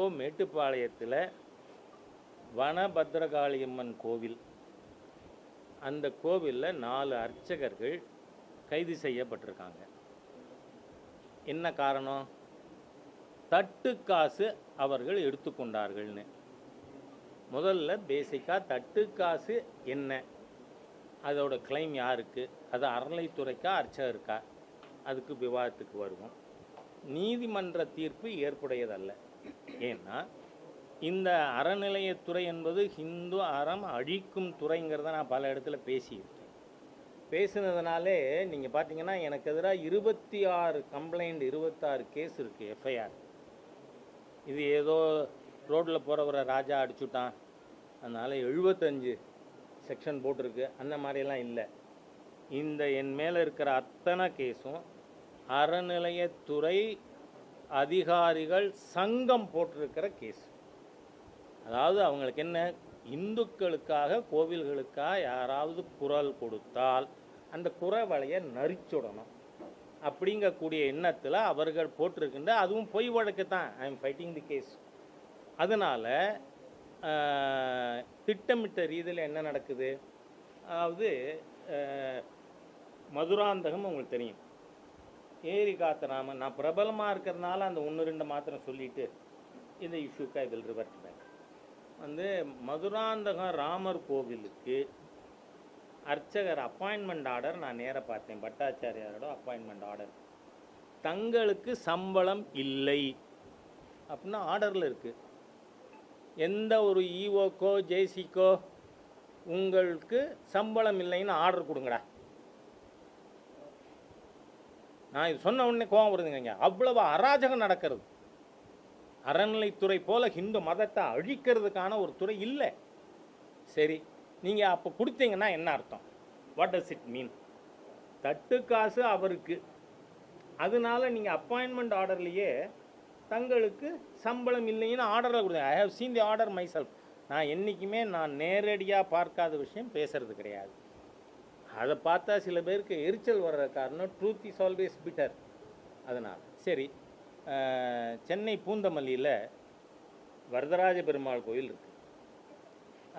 இப்போது மேட்டுப்பாளையத்தில் வனபத்ரகாளியம்மன் கோவில், அந்த கோவிலில் 4 அர்ச்சகர்கள் கைது செய்யப்பட்டிருக்காங்க. என்ன காரணம்? தட்டு காசு அவர்கள் எடுத்துக்கொண்டார்கள்னு. முதல்ல பேசிக்காக தட்டு காசு என்ன, அதோட கிளைம் யாருக்கு, அது அறநிலைத்துறைக்கா அர்ச்சகருக்கா, அதுக்கு விவாதத்துக்கு வருவோம். நீதிமன்ற தீர்ப்பு ஏற்புடையதல்ல. ஏன்னா இந்த அறநிலையத்துறை என்பது ஹிந்து அறம் அழிக்கும் துறைங்கிறத நான் பல இடத்துல பேசியிருக்கேன். பேசுனதுனாலே நீங்கள் பார்த்தீங்கன்னா எனக்கு எதிராக 26 கம்ப்ளைண்ட், 26 கேஸ் இருக்குது, எஃப்ஐஆர். இது ஏதோ ரோட்டில் போகிறவரை ராஜா அடிச்சுட்டான் அதனால் 75 செக்ஷன் போட்டிருக்கு, அந்த மாதிரியெல்லாம் இல்லை. இந்த என் மேலே இருக்கிற அத்தனை கேஸும் அறநிலையத்துறை அதிகாரிகள் சங்கம் போட்டிருக்கிற கேஸ். அதாவது அவங்களுக்கு என்ன, இந்துக்களுக்காக கோவில்களுக்காக யாராவது குரல் கொடுத்தால் அந்த குரவலையை நரிச்சுடணும் அப்படிங்கக்கூடிய எண்ணத்தில் அவர்கள் போட்டிருக்கின்ற, அதுவும் பொய் வழக்கு தான். I am fighting the case. அதனால் திட்டமிட்ட ரீதியில் என்ன நடக்குது, அதாவது மதுராந்தகம் உங்களுக்கு தெரியும், ஏரி காத்தராமன். நான் பிரபலமாக இருக்கிறதுனால அந்த 1-2 மாத்திரம் சொல்லிவிட்டு இந்த இஷ்யூக்கு I will revert back. Madurantakam Ramar கோவிலுக்கு அர்ச்சகர் அப்பாயின்மெண்ட் ஆர்டர் நான் நேராக பார்த்தேன், பட்டாச்சாரியாரோட அப்பாயின்மெண்ட் ஆர்டர். தங்களுக்கு சம்பளம் இல்லை அப்படின்னா ஆர்டரில் இருக்குது. எந்த ஒரு இஓக்கோ ஜேசிக்கோ உங்களுக்கு சம்பளம் இல்லைன்னு ஆர்டர் கொடுங்கடா. நான் இது சொன்ன உடனே கோவம் வருதுங்க. அவ்வளவு அராஜகம் நடக்கிறது. அறநிலைத்துறை போல ஹிந்து மதத்தை அழிக்கிறதுக்கான ஒரு துறை இல்லை. சரி, நீங்கள் அப்போ கொடுத்தீங்கன்னா என்ன அர்த்தம்? What does it mean? தட்டு காசு அவருக்கு, அதனால நீங்கள் அப்பாயின்மெண்ட் ஆர்டர்லேயே தங்களுக்கு சம்பளம் இல்லைன்னு ஆர்டரில் கொடுங்க. I have seen the order myself. நான் என்றைக்குமே நான் நேரடியாக பார்க்காத விஷயம் பேசுறது கிடையாது. அதை பார்த்தா சில பேருக்கு எரிச்சல் வர்ற காரணம் ட்ரூத் இஸ் ஆல்வேஸ் பிட்டர். அதனால் சரி, சென்னை பூந்தமல்லியில் வரதராஜ பெருமாள் கோயில் இருக்குது.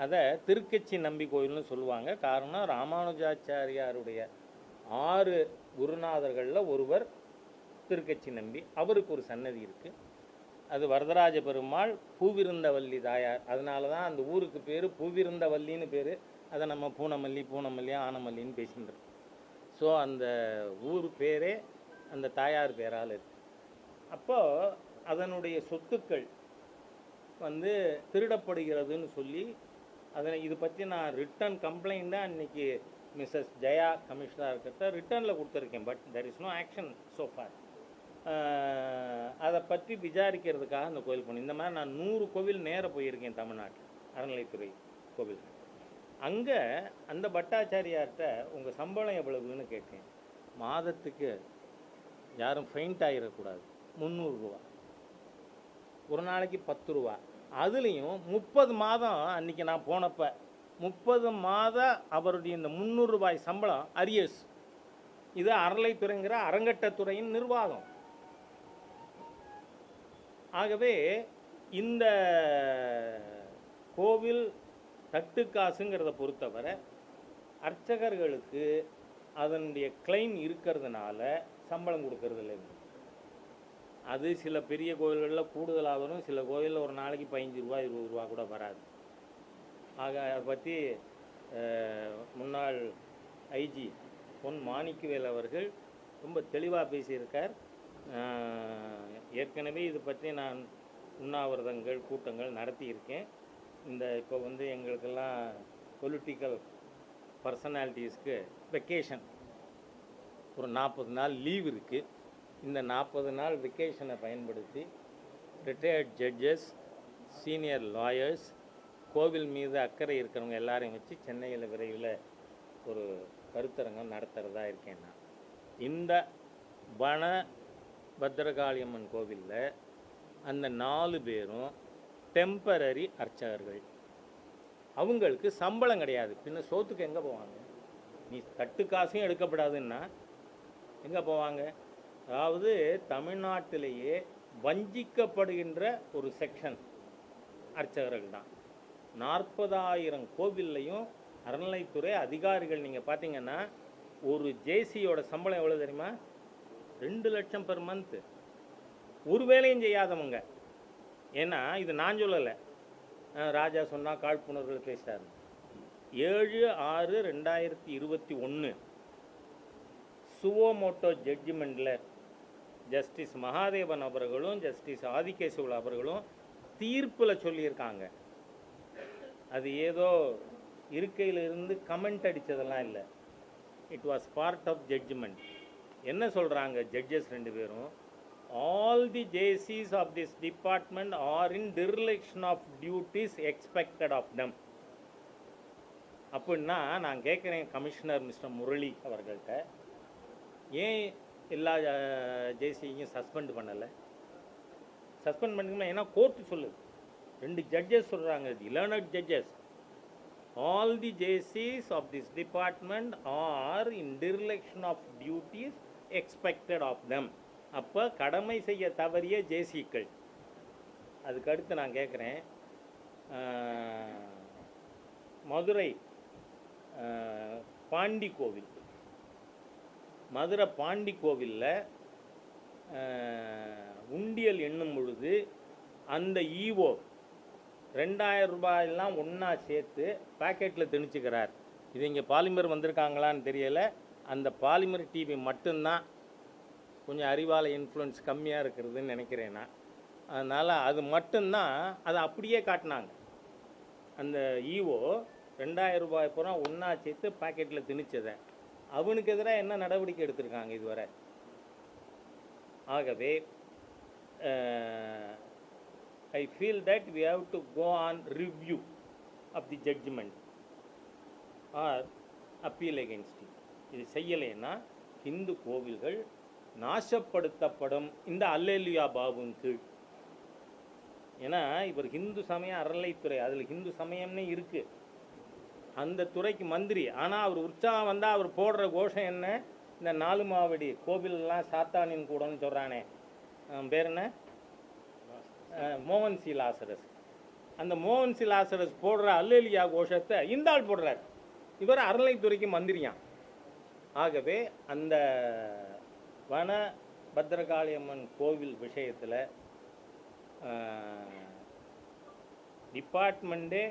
அதை திருக்கச்சி நம்பி கோயில்னு சொல்லுவாங்க. காரணம் ராமானுஜாச்சாரியாருடைய 6 குருநாதர்களில் ஒருவர் திருக்கச்சி நம்பி. அவருக்கு ஒரு சன்னதி இருக்குது. அது வரதராஜ பெருமாள் பூவிருந்தவல்லி தாயார். அதனால தான் அந்த ஊருக்கு பேர் பூவிருந்தவல்லின்னு பேர். அதை நம்ம பூனமல்லி ஆனமல்லின்னு பேசின்றோம். ஸோ அந்த ஊர் பேரே அந்த தாயார் பேரால் இருக்குது. அப்போது அதனுடைய சொத்துக்கள் திருடப்படுகிறதுன்னு சொல்லி இது பற்றி நான் ரிட்டன் கம்ப்ளைண்ட்டாக அன்றைக்கி மிஸ்ஸஸ் ஜெயா கமிஷனராக இருக்கிறத ரிட்டனில் கொடுத்துருக்கேன். But there is no action so far. அதை பற்றி விசாரிக்கிறதுக்காக அந்த கோவில் போனேன். இந்த மாதிரி நான் 100 கோவில் நேராக போயிருக்கேன் தமிழ்நாட்டில், அறநிலைத்துறை கோவில். அங்கே அந்த பட்டாச்சாரியார்கிட்ட உங்கள் சம்பளம் எவ்வளவுன்னு கேட்டேன். மாதத்துக்கு யாரும் ஃபெயிண்ட் ஆகிடக்கூடாது, 300 ரூபா, ஒரு நாளைக்கு 10 ரூபா. அதுலேயும் 30 மாதம் அன்றைக்கி நான் போனப்போ 30 மாதம் அவருடைய இந்த 300 ரூபாய் சம்பளம் அரியர்ஸ். இது அறநிலைத்துறைங்கிற அறங்கட்டத்துறையின் நிர்வாகம். ஆகவே இந்த கோவில் தட்டு காசுங்கிறத பொறுத்தவரை அர்ச்சகர்களுக்கு அதனுடைய கிளைம் இருக்கிறதுனால சம்பளம் கொடுக்கறது இல்லை. அது சில பெரிய கோவில்களில் கூடுதலாக வரும், சில கோவிலில் ஒரு நாளைக்கு 15 ரூபா 20 ரூபா கூட வராது. ஆக அதை பற்றி முன்னாள் ஐஜி பொன் மாணிக்கவேல் அவர்கள் ரொம்ப தெளிவாக பேசியிருக்கார். ஏற்கனவே இது பற்றி நான் உண்ணாவிரதங்கள் கூட்டங்கள் நடத்தியிருக்கேன். இப்போ எங்களுக்கெல்லாம் பொலிட்டிக்கல் பர்சனாலிட்டிஸ்க்கு வெக்கேஷன் ஒரு 40 நாள் லீவ் இருக்குது. இந்த 40 நாள் வெக்கேஷனை பயன்படுத்தி ரிட்டையர்ட் ஜட்ஜஸ், சீனியர் லாயர்ஸ், கோவில் மீது அக்கறை இருக்கிறவங்க எல்லாரையும் வச்சு சென்னையில் விரைவில் ஒரு கருத்தரங்கம் நடத்துகிறதா இருக்கேன். நான் இந்த வன பத்ரகாளியம்மன் கோவிலில் அந்த 4 பேரும் டெம்பரரி அர்ச்சகர்கள். அவங்களுக்கு சம்பளம் கிடையாது. பின்ன சோத்துக்கு எங்கே போவாங்க? நீ தட்டு காசையும் எடுக்கப்படாதுன்னா எங்கே போவாங்க? அதாவது தமிழ்நாட்டிலேயே வஞ்சிக்கப்படுகின்ற ஒரு செக்ஷன் அர்ச்சகர்கள் தான். 40,000 கோவில்லையும் அறநிலைத்துறை அதிகாரிகள் நீங்கள் பார்த்தீங்கன்னா ஒரு ஜேசியோட சம்பளம் எவ்வளோ தெரியுமா? 2 லட்சம் பெர் மந்த்து. ஒரு வேலையும் செய்யாதவங்க. ஏன்னா இது நான் சொல்லலை, ராஜா சொன்னால் காழ்ப்புணர்வுகள் பேசுகிறார். 7/6/2021 சுவோமோட்டோ ஜட்ஜ்மெண்ட்டில் ஜஸ்டிஸ் மகாதேவன் அவர்களும் ஜஸ்டிஸ் ஆதிகேசவல் அவர்களும் தீர்ப்பில் சொல்லியிருக்காங்க. அது ஏதோ இருக்கையிலிருந்து கமெண்ட் அடித்ததெல்லாம் இல்லை. It was part of judgment. என்ன சொல்கிறாங்க ஜட்ஜஸ் 2 பேரும்? ஆல் தி ஜேசிஸ் of this department are in direction of duties expected of them. அப்படின்னா நான் கேட்குறேன் கமிஷனர் மிஸ்டர் முரளி அவர்கள்ட்ட, ஏன் எல்லா ஜேசியையும் சஸ்பெண்ட் பண்ணலை? சஸ்பெண்ட் பண்ணிக்கணும். ஏன்னா கோர்ட்டு சொல்லுது, 2 ஜட்ஜஸ் சொல்கிறாங்க, learned judges, all the JCs of this department are in dereliction of duties expected of them. அப்போ கடமை செய்ய தவறிய ஜேசிக்கள். அதுக்கடுத்து நான் கேட்குறேன், மதுரை பாண்டி கோவில், மதுரை பாண்டி கோவிலில் உண்டியல் எண்ணும் பொழுது அந்த ஈவோ 2000 ரூபாயெல்லாம் ஒன்றா சேர்த்து பேக்கெட்டில் திணிச்சுக்கிறார். இது இங்கே பாலிமர் வந்திருக்காங்களான்னு தெரியலை. அந்த பாலிமர் டிவி மட்டும்தான் கொஞ்சம் அறிவால இன்ஃப்ளூயன்ஸ் கம்மியாக இருக்கிறதுன்னு நினைக்கிறேன் நான். அதனால் அது மட்டும்தான் அதை அப்படியே காட்டினாங்க. அந்த ஈவோ 2000 ரூபாய் பூரா ஒன்றா சேர்த்து பேக்கெட்டில் திணிச்சதை அவனுக்கு எதிராக என்ன நடவடிக்கை எடுத்திருக்காங்க இதுவரை? ஆகவே I feel that we have to go on review of the judgment or appeal against it. இது செய்யலைன்னா இந்து கோவில்கள் நாசப்படுத்தப்படும் இந்த அல்லேலுயா பாபுவின் கீழ். ஏன்னா இவர் ஹிந்து சமய அறநிலைத்துறை, அதில் ஹிந்து சமயம்னே இருக்குது, அந்த துறைக்கு மந்திரி. ஆனால் அவர் உற்சாகம் வந்தால் அவர் போடுற கோஷம் என்ன? இந்த 4 மாவடி கோவிலெலாம் சாத்தானின் கூடன்னு சொல்கிறானே, பேர் என்ன? மோகன் சி லாசரஸ். அந்த மோகன் சி லாசரஸ் போடுற அல்லேலியா கோஷத்தை இந்த ஆள் போடுறார். இவர் அறநிலைத்துறைக்கு மந்திரியான். ஆகவே அந்த வன பத்ரகாளியம்மன் கோவில் விஷயத்தில் டிபார்ட்மெண்ட்டே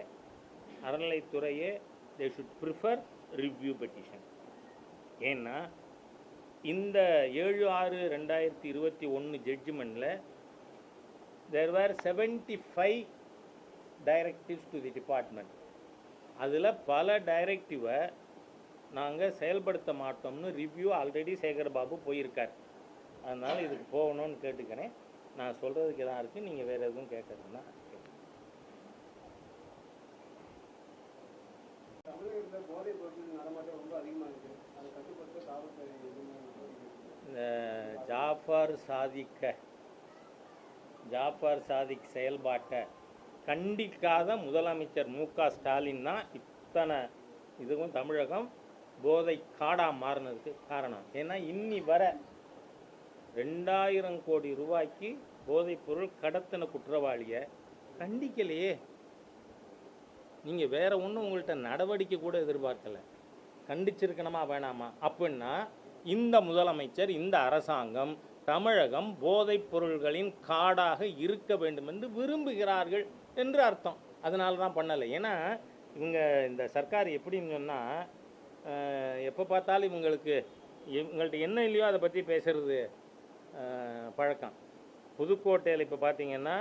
அறநிலைத்துறையே they should prefer review petition. ஏன்னா இந்த 7/6/2021 ஜட்ஜ்மெண்ட்டில் there were 75 directives to the department. அதில் பல டைரக்டிவை நாங்கள் செயல்படுத்த மாட்டோம்னு ரிவ்யூ ஆல்ரெடி சேகர் பாபு போயிருக்கார். அதனால் இதுக்கு போகணும்னு கேட்டுக்கிறேன். நான் சொல்கிறதுக்கு எதாவது இருக்குது, நீங்கள் வேறு எதுவும் கேட்குறதுன்னா இந்த ஜாஃபர் சாதிக் செயல்பாட்டை கண்டிக்காத முதலமைச்சர் மு.க. ஸ்டாலின் தான் இத்தனை இதுவும் தமிழகம் போதை காடாக மாறினதுக்கு காரணம். ஏன்னா இன்னி வர 2000 கோடி ரூபாய்க்கு போதைப்பொருள் கடத்தின குற்றவாளியை கண்டிக்கலையே. நீங்கள் வேறு ஒன்றும் உங்கள்கிட்ட நடவடிக்கை கூட எதிர்பார்க்கலை. கண்டிச்சிருக்கணுமா வேணாமா? அப்படின்னா இந்த முதலமைச்சர், இந்த அரசாங்கம் தமிழகம் போதைப் பொருள்களின் காடாக இருக்க வேண்டும் என்று விரும்புகிறார்கள் என்று அர்த்தம். அதனால தான் பண்ணலை. ஏன்னா இவங்க இந்த சர்க்கார் எப்படின்னு சொன்னால், எப்போ பார்த்தாலும் இவங்கள்ட்ட என்ன இல்லையோ அதை பற்றி பேசுகிறது பழக்கம். புதுக்கோட்டையில் இப்போ பார்த்தீங்கன்னா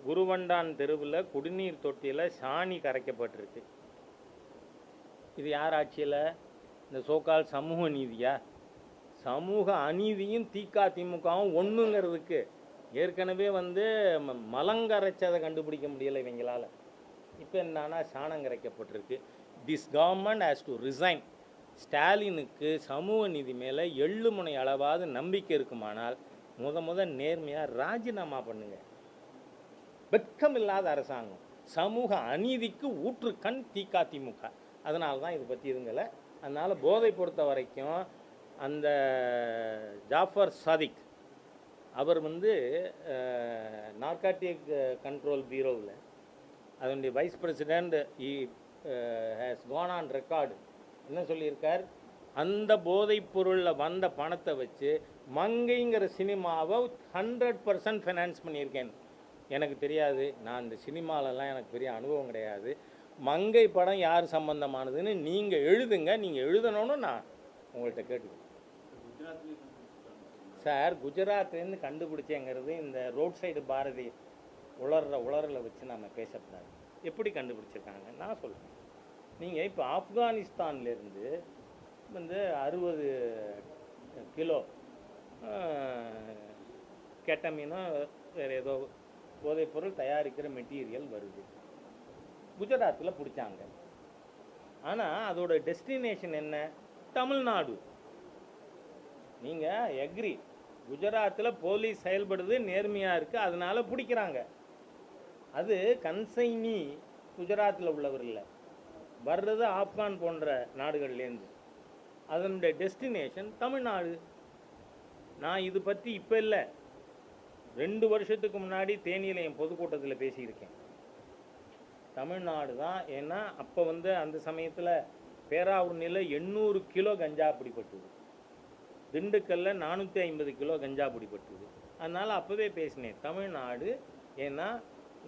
குருவண்டான் தெருவில் குடிநீர் தொட்டியில் சாணி கரைக்கப்பட்டிருக்கு. இது யார் ஆட்சியில்? இந்த சோக்கால் சமூக நீதியா? சமூக அநீதியும் திமுகவும் ஒன்றுங்கிறதுக்கு ஏற்கனவே மலங்கரைச்சதை கண்டுபிடிக்க முடியலை இவங்களால். இப்போ என்னன்னா சாணம் கரைக்கப்பட்டிருக்கு. This government has to resign. ஸ்டாலினுக்கு சமூக நீதி மேலே எள்ளு முனை அளவாவது நம்பிக்கை இருக்குமானால் முத நேர்மையாக ராஜினாமா பண்ணுங்க. வெட்கம் இல்லாத அரசாங்கம், சமூக அநீதிக்கு ஊற்றுக்கண் திமுக. அதனால தான் இதை பற்றி இருங்கலை. அதனால் போதை பொறுத்த வரைக்கும் அந்த ஜாஃபர் சாதிக் அவர் வந்து நார்காட்டிக் கண்ட்ரோல் பியூரோவில் அதனுடைய vice president has gone on record என்ன சொல்லியிருக்கார், அந்த போதைப் பொருளில் வந்த பணத்தை வச்சு மங்கைங்கிற சினிமாவை 100% ஃபைனான்ஸ் பண்ணியிருக்கேன். எனக்கு தெரியாது, நான் இந்த சினிமாலெல்லாம் எனக்கு பெரிய அனுபவம் கிடையாது. மங்கை படம் யார் சம்பந்தமானதுன்னு நீங்கள் எழுதுங்க, நீங்கள் எழுதணும்னு நான் உங்கள்கிட்ட கேட்டுக்கிறேன். சார், குஜராத்லேருந்து கண்டுபிடிச்சேங்கிறது இந்த ரோட் சைடு பாரதி உளரில் வச்சு நம்ம பேசக்கூடாது. எப்படி கண்டுபிடிச்சிருக்காங்க நான் சொல்கிறேன். நீங்கள் இப்போ ஆப்கானிஸ்தான்லேருந்து வந்து 60 கிலோ கெட்டமீனோ வேறு ஏதோ போதைப்பொருள் தயாரிக்கிற மெட்டீரியல் வருது, குஜராத்தில் பிடிச்சாங்க. ஆனால் அதோட டெஸ்டினேஷன் என்ன? தமிழ்நாடு. நீங்கள் எக்ரி, குஜராத்தில் போலீஸ் செயல்படுது, நேர்மையாக இருக்குது, அதனால் பிடிக்கிறாங்க. அது கன்சைனி குஜராத்தில் உள்ளவர் இல்லை, வர்றது ஆப்கான் போன்ற நாடுகள்லேருந்து. அதனுடைய டெஸ்டினேஷன் தமிழ்நாடு. நான் இது பற்றி இப்போ இல்லை, 2 வருஷத்துக்கு முன்னாடி தேனியில் என் பொதுக்கூட்டத்தில் பேசியிருக்கேன். தமிழ்நாடு தான். ஏன்னா அப்போ வந்து அந்த சமயத்தில் பேராவூர்னில் 800 கிலோ கஞ்சா பிடிப்பட்டது, திண்டுக்கல்ல 450 கிலோ கஞ்சா பிடிப்பட்டது. அதனால் அப்போவே பேசினேன் தமிழ்நாடு. ஏன்னா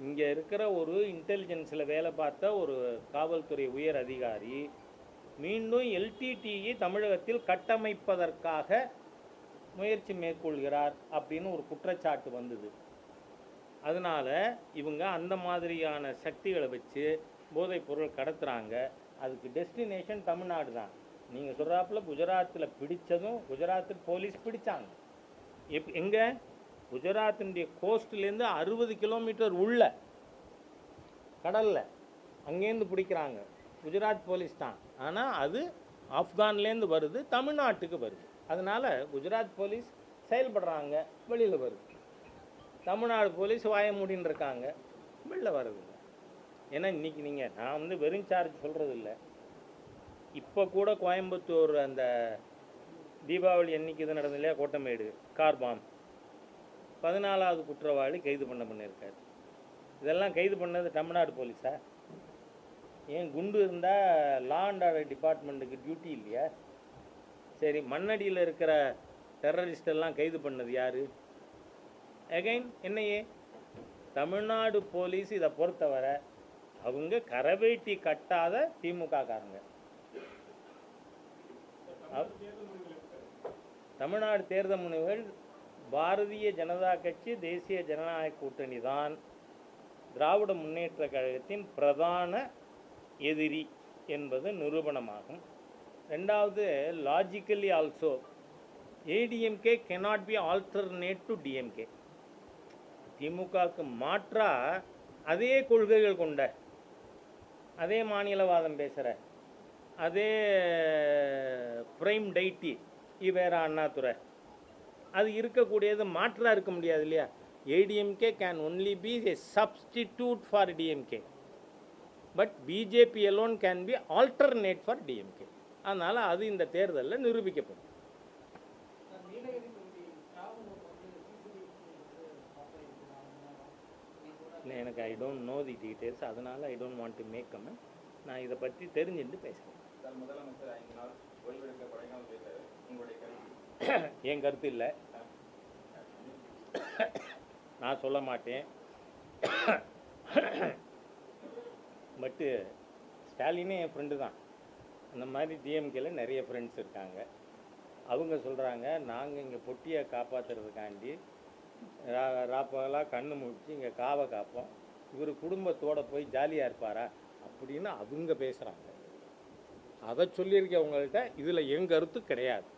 இங்கே இருக்கிற ஒரு இன்டெலிஜென்ஸில் வேலை பார்த்த ஒரு காவல்துறை உயர் அதிகாரி மீண்டும் எல்டிடியை தமிழகத்தில் கட்டமைப்பதற்காக முயற்சி மேற்கொள்கிறார் அப்படின்னு ஒரு குற்றச்சாட்டு வந்தது. அதனால் இவங்க அந்த மாதிரியான சக்திகளை வச்சு போதைப் பொருள் கடத்துகிறாங்க. அதுக்கு டெஸ்டினேஷன் தமிழ்நாடு தான். நீங்கள் சொல்கிறாப்புல குஜராத்தில் பிடித்ததும் குஜராத்தில் போலீஸ் பிடித்தாங்க. எங்கே? குஜராத்தினுடைய கோஸ்ட்லேருந்து 60 கிலோமீட்டர் உள்ள கடலில் அங்கேருந்து பிடிக்கிறாங்க, குஜராத் போலீஸ் தான். ஆனால் அது ஆப்கான்லேருந்து வருது, தமிழ்நாட்டுக்கு வருது. அதனால் குஜராத் போலீஸ் செயல்படுறாங்க, வெளியில் வருது. தமிழ்நாடு போலீஸ் வாய மூடின்னு இருக்காங்க, வெளில வர்றதில்லை. ஏன்னா இன்றைக்கி நான் வந்து வெறும் சார்ஜ் சொல்கிறது இல்லை. இப்போ கூட கோயம்புத்தூர் அந்த தீபாவளி அன்னைக்கு இது நடந்தது இல்லையா, கோட்டமேடு கார் பாம், 14வது குற்றவாளி கைது பண்ணியிருக்கார். இதெல்லாம் கைது பண்ணது தமிழ்நாடு போலீஸா? ஏன் குண்டு இருந்தால் லா அண்ட் ஆர்டர் டிபார்ட்மெண்ட்டுக்கு டியூட்டி இல்லையா? சரி, மண்ணடியில் இருக்கிற டெரரிஸ்டெல்லாம் கைது பண்ணது யார்? அகைன் என்னையே தமிழ்நாடு போலீஸ். இதை பொறுத்தவரை அவங்க கரவேட்டி கட்டாத திமுக காரங்க. தமிழ்நாடு தேர்தல் முடிவுகள் பாரதிய ஜனதா கட்சி தேசிய ஜனநாயக கூட்டணி தான் திராவிட முன்னேற்ற கழகத்தின் பிரதான எதிரி என்பது நிரூபணமாகும். ரெண்டாவது, logically also ADMK cannot be alternate to DMK. திமுகவுக்கு மாற்றாக அதே கொள்கைகள் கொண்ட, அதே மாநிலவாதம் பேசுகிற, அதே பிரைம் டைட்டி வேற அண்ணாதுரை, அது இருக்கக்கூடியது மாற்றாக இருக்க முடியாது இல்லையா? ADMK can only be a substitute for DMK, but BJP alone can be alternate for DMK. அதனால் அது இந்த தேர்தலில் நிரூபிக்கப்படும். எனக்கு I don't know the details, அதனால் I don't want to make comment. நான் இதை பற்றி தெரிஞ்சுட்டு பேசுகிறேன். என் கருத்து இல்லை, நான் சொல்ல மாட்டேன். பட்டு ஸ்டாலினே என் ஃப்ரெண்டு தான். அந்த மாதிரி டிஎம்கேல நிறைய ஃப்ரெண்ட்ஸ் இருக்காங்க. அவங்க சொல்கிறாங்க, நாங்கள் இங்கே பொட்டியை காப்பாற்றுறதுக்காண்டி ராப்பகலாக கண்ணு முடிச்சு இங்கே காவை காப்போம், இவர் குடும்பத்தோடு போய் ஜாலியாக இருப்பாரா அப்படின்னு அவங்க பேசுகிறாங்க. அதை சொல்லியிருக்கேன் உங்கள்கிட்ட. இதில் என் கருத்து கிடையாது.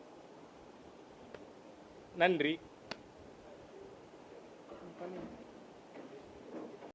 நன்றி.